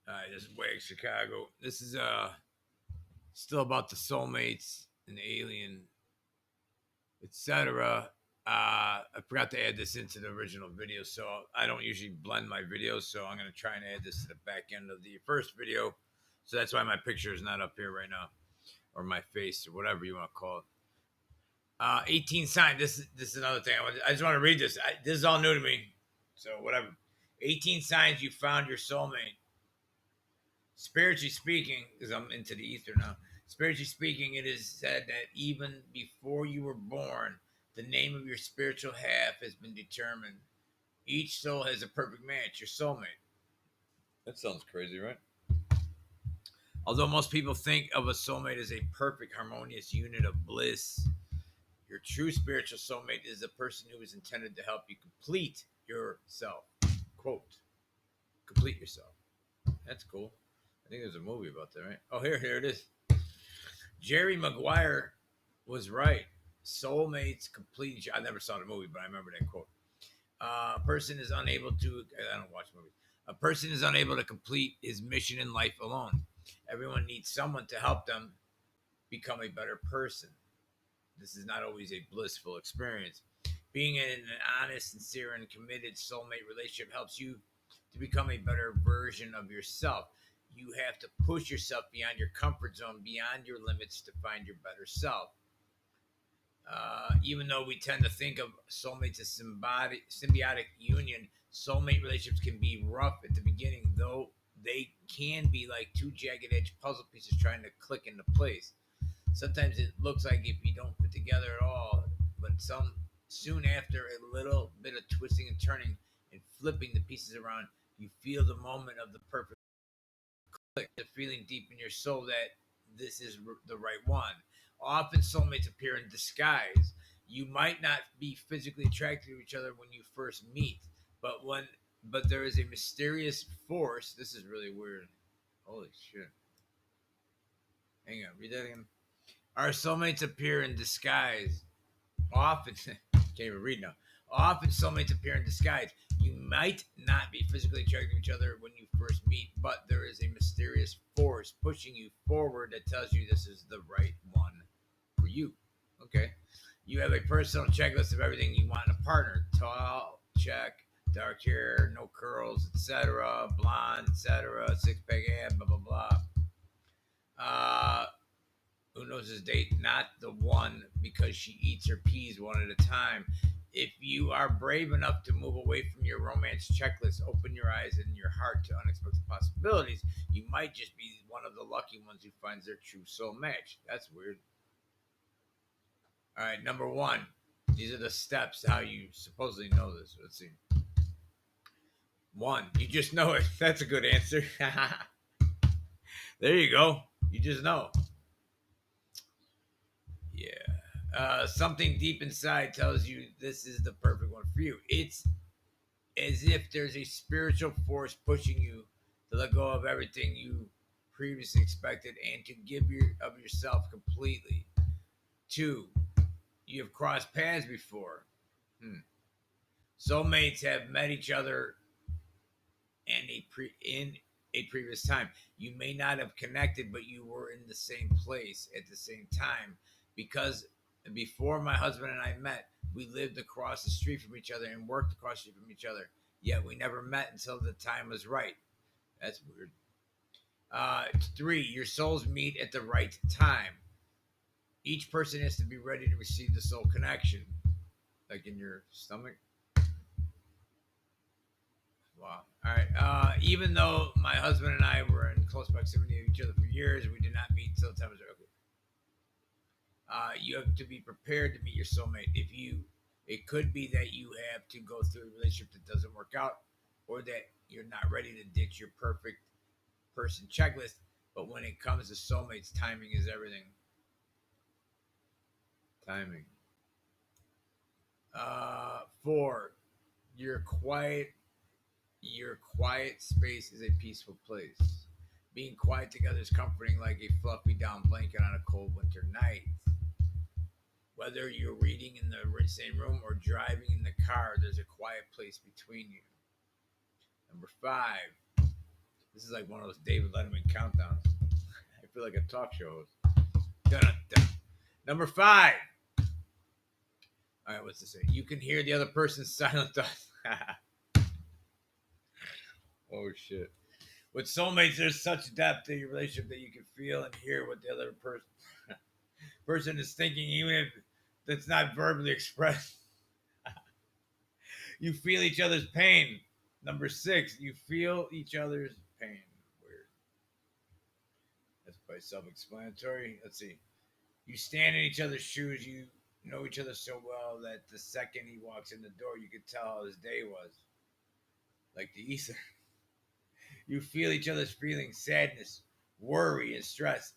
All right, this is Wag Chicago. This is still about the soulmates and the alien, etc. I forgot to add this into the original video, so I don't usually blend my videos. So I'm gonna try and add this to the back end of the first video. So that's why my picture is not up here right now, or my face, or whatever you want to call it. 18 signs. This is another thing. I just want to read this. This is all new to me, so whatever. 18 signs you found your soulmate. Spiritually speaking, because I'm into the ether now, spiritually speaking, it is said that even before you were born, the name of your spiritual half has been determined. Each soul has a perfect match, your soulmate. That sounds crazy, right? Although most people think of a soulmate as a perfect, harmonious unit of bliss, your true spiritual soulmate is a person who is intended to help you complete yourself. Quote, complete yourself. That's cool. I think there's a movie about that, right? Oh, here it is. Jerry Maguire was right. Soulmates complete. I never saw the movie, but I remember that quote. A person is unable to. I don't watch movies. A person is unable to complete his mission in life alone. Everyone needs someone to help them become a better person. This is not always a blissful experience. Being in an honest, sincere, and committed soulmate relationship helps you to become a better version of yourself. You have to push yourself beyond your comfort zone, beyond your limits to find your better self. Even though we tend to think of soulmates as symbiotic union, soulmate relationships can be rough at the beginning, though they can be like two jagged edge puzzle pieces trying to click into place. Sometimes it looks like if you don't put together at all, but soon after a little bit of twisting and turning and flipping the pieces around, you feel the moment of the perfect click, the feeling deep in your soul that this is the right one. Often soulmates appear in disguise. You might not be physically attracted to each other when you first meet, but there is a mysterious force. This is really weird. Holy shit. Hang on, read that again. Our soulmates appear in disguise. Often, can't even read now. Often, soulmates appear in disguise. You might not be physically attracted to each other when you first meet, but there is a mysterious force pushing you forward that tells you this is the right one for you. Okay. You have a personal checklist of everything you want in a partner: tall, check; dark hair, no curls, etc., blonde, etc., six pack ab, blah, blah, blah. Uh, who knows his date? Not the one because she eats her peas one at a time. If you are brave enough to move away from your romance checklist, open your eyes and your heart to unexpected possibilities, you might just be one of the lucky ones who finds their true soul match. That's weird. All right, number one. These are the steps how you supposedly know this. Let's see. One, you just know it. That's a good answer. There you go. You just know. Yeah. Something deep inside tells you this is the perfect one for you. It's as if there's a spiritual force pushing you to let go of everything you previously expected and to give of yourself completely. Two, you have crossed paths before. Hmm. Soulmates have met each other in a previous time. You may not have connected, but you were in the same place at the same time because before my husband and I met, we lived across the street from each other and worked across the street from each other. Yet we never met until the time was right. That's weird. Three, your souls meet at the right time. Each person has to be ready to receive the soul connection, like in your stomach. Wow. All right. Even though my husband and I were in close proximity of each other for years, we did not meet until the time was right. Okay. You have to be prepared to meet your soulmate. It could be that you have to go through a relationship that doesn't work out, or that you're not ready to ditch your perfect person checklist. But when it comes to soulmates, timing is everything. Timing. Four, your quiet your quiet space is a peaceful place. Being quiet together is comforting like a fluffy down blanket on a cold winter night. Whether you're reading in the same room or driving in the car, there's a quiet place between you. Number five, This is like one of those David Letterman countdowns. I feel like a talk show host. Dun-dun-dun. Number 5. All right, what's this say? You can hear the other person's silent thoughts. Oh shit! With soulmates, there's such depth in your relationship that you can feel and hear what the other person is thinking, even if that's not verbally expressed. You feel each other's pain. Number 6, you feel each other's pain. Weird. That's probably self-explanatory. Let's see. You stand in each other's shoes. You know each other so well that the second he walks in the door, you could tell how his day was. Like the ether. You feel each other's feelings, sadness, worry, and stress,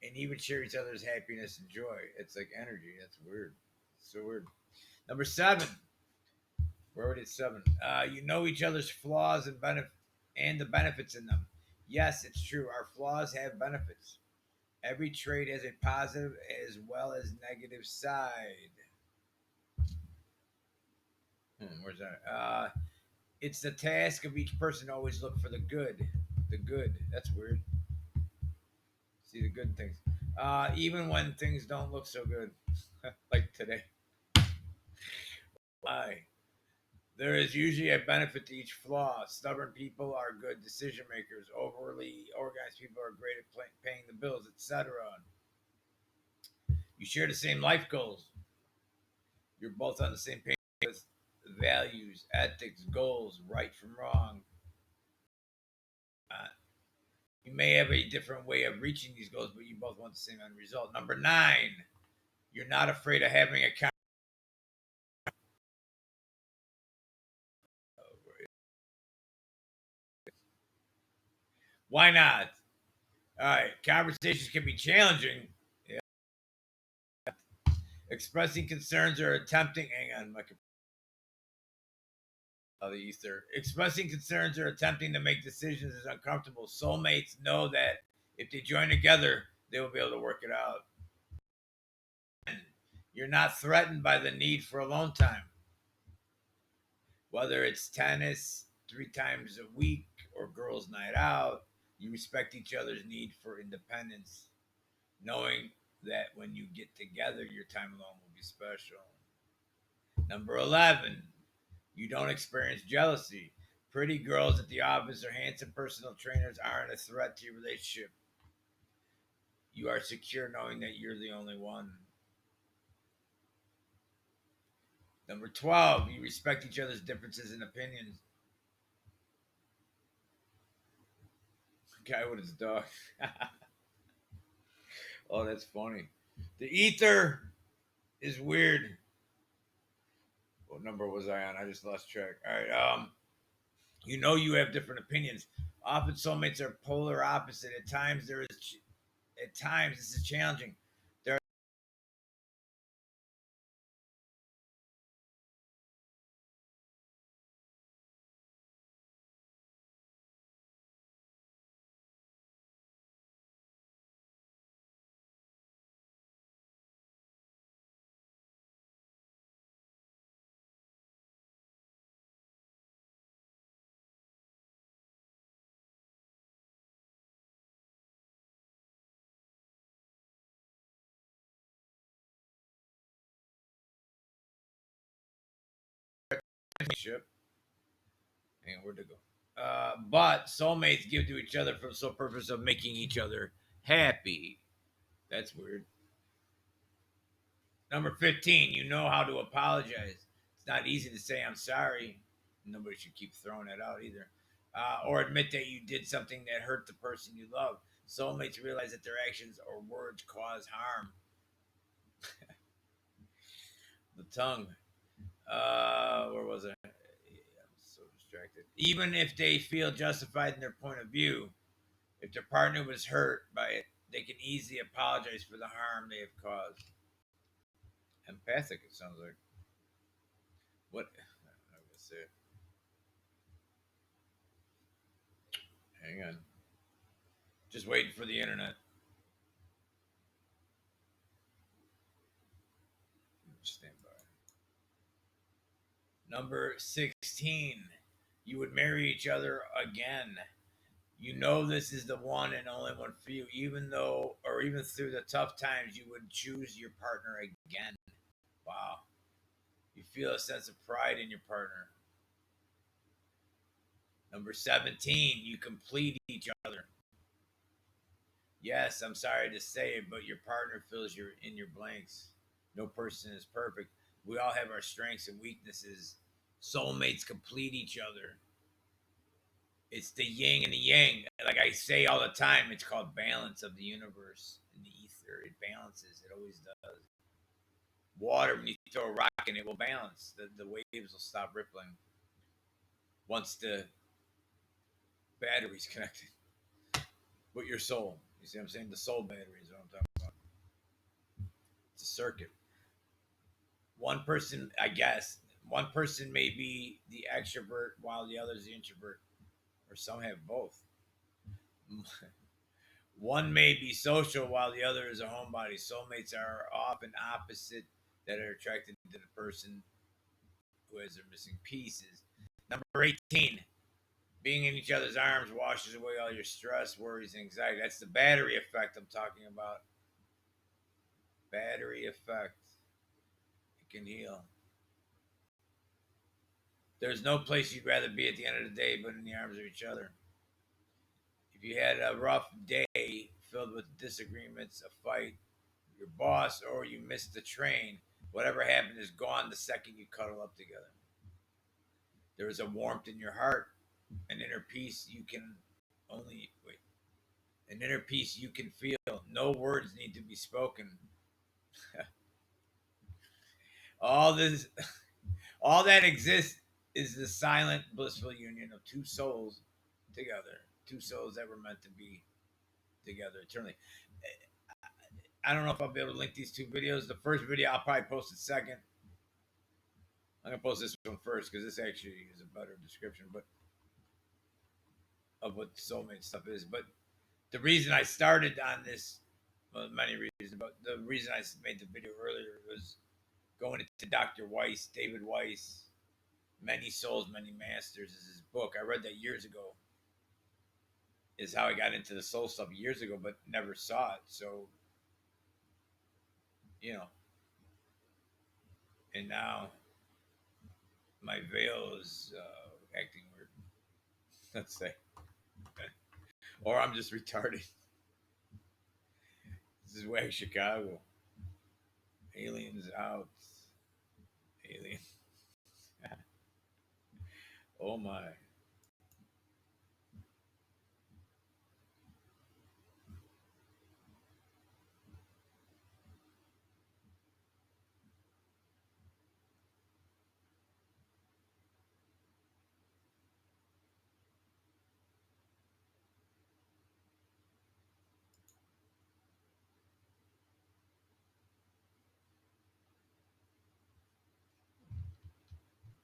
and even share each other's happiness and joy. It's like energy. That's weird. It's so weird. Number 7. We're already at 7. You know each other's flaws and the benefits in them. Yes, it's true. Our flaws have benefits. Every trait has a positive as well as negative side. Where's that? It's the task of each person to always look for the good. The good. That's weird. See the good things. Even when things don't look so good, like today. Why? There is usually a benefit to each flaw. Stubborn people are good decision makers. Overly organized people are great at paying the bills, etc. You share the same life goals. You're both on the same page with values, ethics, goals, right from wrong. Uh, you may have a different way of reaching these goals, but you both want the same end result. Number 9, you're not afraid of having a Why not? All right, conversations can be challenging. Yeah. Expressing concerns or attempting. Hang on, my the ether. Expressing concerns or attempting to make decisions is uncomfortable. Soulmates know that if they join together, they will be able to work it out. You're not threatened by the need for alone time, whether it's tennis 3 times a week or girls' night out. You respect each other's need for independence, knowing that when you get together, your time alone will be special. Number 11, you don't experience jealousy. Pretty girls at the office or handsome personal trainers aren't a threat to your relationship. You are secure knowing that you're the only one. Number 12, you respect each other's differences and opinions. Guy with his dog. Oh, that's funny. The ether is weird. What number was I on? I just lost track. All right. You know you have different opinions. Often soulmates are polar opposite. At times this is challenging. There relationship. Hang on, where'd it go? But soulmates give to each other for the sole purpose of making each other happy. That's weird. Number 15, you know how to apologize. It's not easy to say I'm sorry. Nobody should keep throwing that out either. Or admit that you did something that hurt the person you love. Soulmates realize that their actions or words cause harm. The tongue. Where was I? Yeah, I'm so distracted. Even if they feel justified in their point of view, if their partner was hurt by it, they can easily apologize for the harm they have caused. Empathic, it sounds like. What? I'm gonna say it. Hang on. Just waiting for the internet. Stand by. Number 16. You would marry each other again. You know this is the one and only one for you, even though, or even through the tough times, you would choose your partner again. Wow. You feel a sense of pride in your partner. Number 17, you complete each other. Yes, I'm sorry to say it, but your partner fills your in your blanks. No person is perfect. We all have our strengths and weaknesses. Soulmates complete each other. It's the yin and the yang. Like I say all the time, it's called balance of the universe in the ether. It balances. It always does. Water, when you throw a rock in, it will balance. The waves will stop rippling once the battery's connected with your soul. You see what I'm saying? The soul battery is what I'm talking about. It's a circuit. One person, I guess, one person may be the extrovert while the other is the introvert, or some have both. One may be social while the other is a homebody. Soulmates are often opposite that are attracted to the person who has their missing pieces. Number 18, being in each other's arms washes away all your stress, worries, anxiety. That's the battery effect I'm talking about. Battery effect. It can heal. There's no place you'd rather be at the end of the day but in the arms of each other. If you had a rough day filled with disagreements, a fight, your boss, or you missed the train, whatever happened is gone the second you cuddle up together. There is a warmth in your heart, an inner peace you can only wait, an inner peace you can feel. No words need to be spoken. all this, all that exists is the silent, blissful union of two souls together, two souls that were meant to be together eternally. I don't know if I'll be able to link these two videos. The first video I'll probably post it second. I'm gonna post this one first because this actually is a better description, but of what soulmate stuff is. But the reason I started on this, well, many reasons, but the reason I made the video earlier was going into Dr. Weiss, David Weiss, Many Souls, Many Masters is his book. I read that years ago. Is how I got into the soul stuff years ago, but never saw it. So, you know, and now my veil is acting weird. Let's say, or I'm just retarded. This is way Chicago. Aliens out. Alien. Oh my.